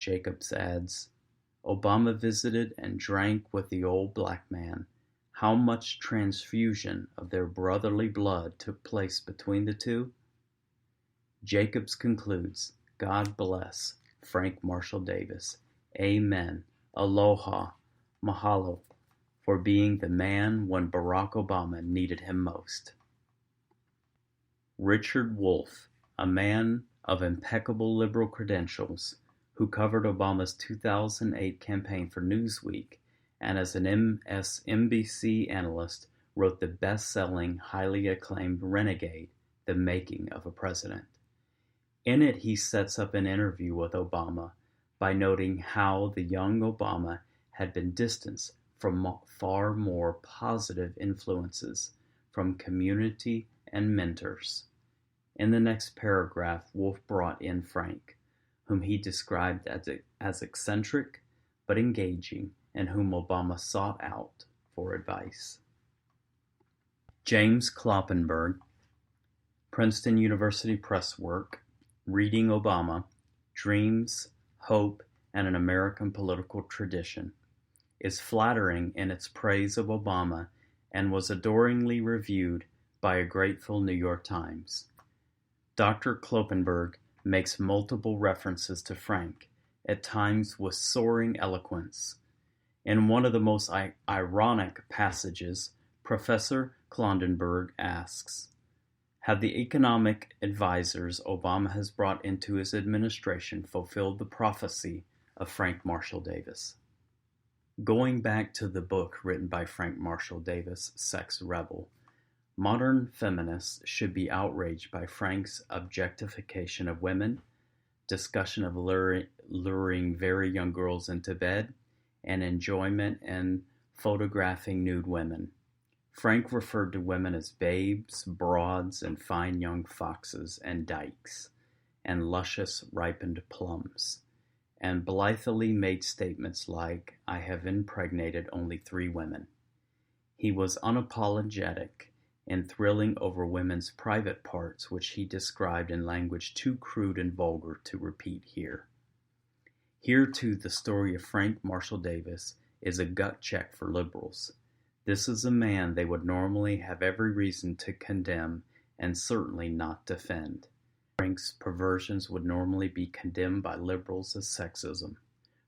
Jacobs adds, Obama visited and drank with the old black man. How much transfusion of their brotherly blood took place between the two? Jacobs concludes, God bless Frank Marshall Davis. Amen. Aloha. Mahalo for being the man when Barack Obama needed him most. Richard Wolff, a man of impeccable liberal credentials, who covered Obama's 2008 campaign for Newsweek and as an MSNBC analyst wrote the best-selling, highly acclaimed Renegade, The Making of a President. In it, he sets up an interview with Obama by noting how the young Obama had been distanced from far more positive influences from community and mentors. In the next paragraph, Wolff brought in Frank, whom he described as eccentric but engaging, and whom Obama sought out for advice. James Kloppenberg, Princeton University Press work, Reading Obama, Dreams, Hope, and an American Political Tradition, is flattering in its praise of Obama and was adoringly reviewed by a grateful New York Times. Dr. Kloppenberg makes multiple references to Frank, at times with soaring eloquence. In one of the most ironic passages, Professor Kloppenberg asks, have the economic advisors Obama has brought into his administration fulfilled the prophecy of Frank Marshall Davis? Going back to the book written by Frank Marshall Davis, Sex Rebel, modern feminists should be outraged by Frank's objectification of women, discussion of luring very young girls into bed, and enjoyment in photographing nude women. Frank referred to women as babes, broads, and fine young foxes and dykes, and luscious ripened plums, and blithely made statements like, I have impregnated only 3 women. He was unapologetic in thrilling over women's private parts, which he described in language too crude and vulgar to repeat here. Here, too, the story of Frank Marshall Davis is a gut check for liberals. This is a man they would normally have every reason to condemn and certainly not defend. Frank's perversions would normally be condemned by liberals as sexism.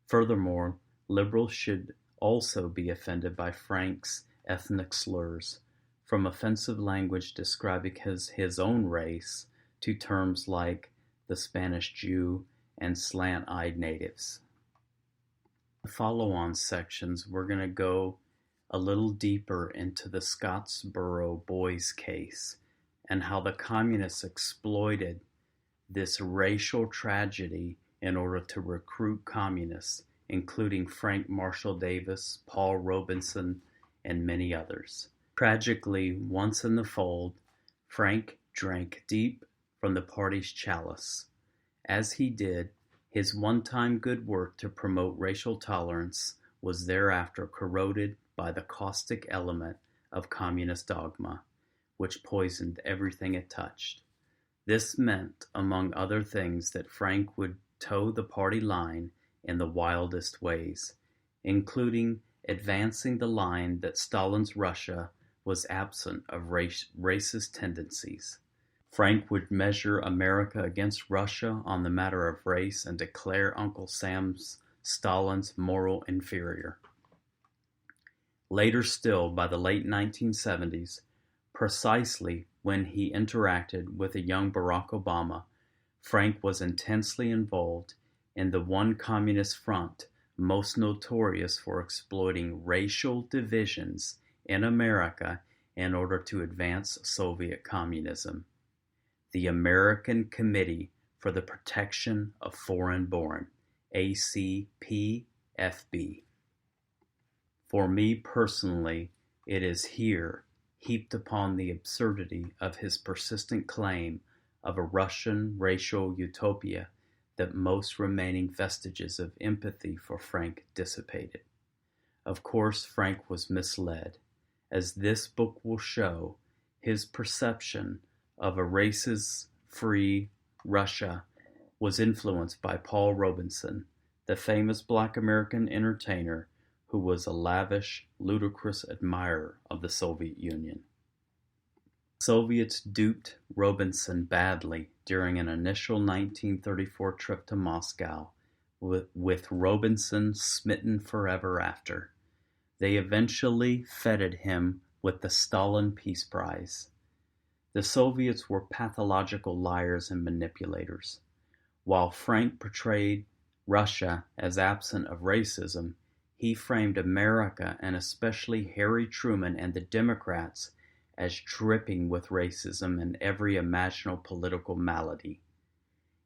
Furthermore, liberals should also be offended by Frank's ethnic slurs, from offensive language describing his own race to terms like the Spanish Jew and slant-eyed natives. In the follow-on sections, we're going to go a little deeper into the Scottsboro boys case and how the communists exploited this racial tragedy in order to recruit communists, including Frank Marshall Davis, Paul Robeson, and many others. Tragically, once in the fold, Frank drank deep from the party's chalice. As he did, his one-time good work to promote racial tolerance was thereafter corroded by the caustic element of communist dogma, which poisoned everything it touched. This meant, among other things, that Frank would toe the party line in the wildest ways, including advancing the line that Stalin's Russia was absent of racist tendencies. Frank would measure America against Russia on the matter of race and declare Uncle Sam's Stalin's moral inferior. Later still, by the late 1970s, precisely when he interacted with a young Barack Obama, Frank was intensely involved in the one communist front most notorious for exploiting racial divisions in America in order to advance Soviet communism, the American Committee for the Protection of Foreign-Born, ACPFB. For me personally, it is here, heaped upon the absurdity of his persistent claim of a Russian racial utopia, that most remaining vestiges of empathy for Frank dissipated. Of course, Frank was misled. As this book will show, his perception of a racist-free Russia was influenced by Paul Robeson, the famous Black American entertainer who was a lavish, ludicrous admirer of the Soviet Union. Soviets duped Robinson badly during an initial 1934 trip to Moscow, with Robinson smitten forever after. They eventually feted him with the Stalin Peace Prize. The Soviets were pathological liars and manipulators. While Frank portrayed Russia as absent of racism, he framed America, and especially Harry Truman and the Democrats, as dripping with racism and every imaginable political malady.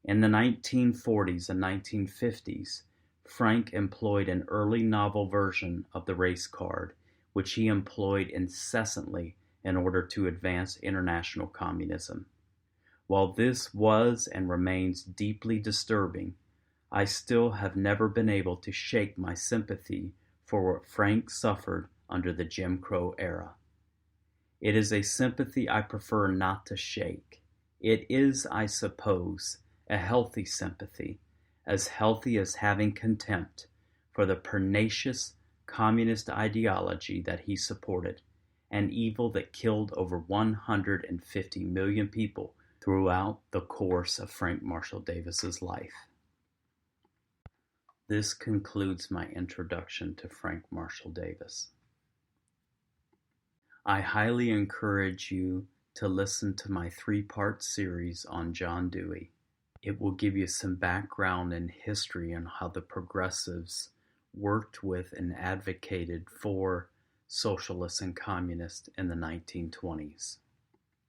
In the 1940s and 1950s, Frank employed an early novel version of the race card, which he employed incessantly in order to advance international communism. While this was and remains deeply disturbing, I still have never been able to shake my sympathy for what Frank suffered under the Jim Crow era. It is a sympathy I prefer not to shake. It is, I suppose, a healthy sympathy, as healthy as having contempt for the pernicious communist ideology that he supported, an evil that killed over 150 million people throughout the course of Frank Marshall Davis's life. This concludes my introduction to Frank Marshall Davis. I highly encourage you to listen to my 3-part series on John Dewey. It will give you some background and history on how the progressives worked with and advocated for socialists and communists in the 1920s.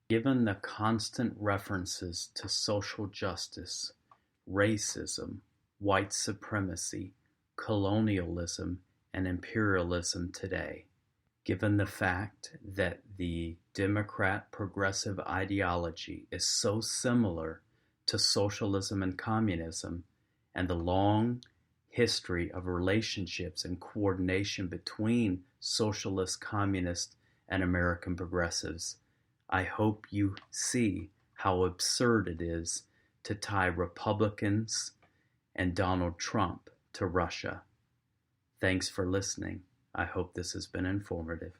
Given the constant references to social justice, racism, white supremacy, colonialism, and imperialism today, given the fact that the Democrat progressive ideology is so similar to socialism and communism, and the long history of relationships and coordination between socialist, communist, and American progressives, I hope you see how absurd it is to tie Republicans and Donald Trump to Russia. Thanks for listening. I hope this has been informative.